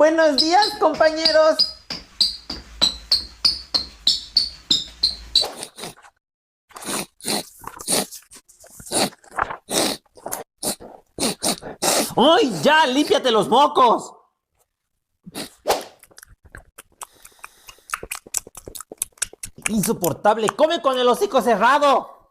Buenos días, compañeros. ¡Ay, ya! ¡Límpiate los mocos! Insoportable, come con el hocico cerrado.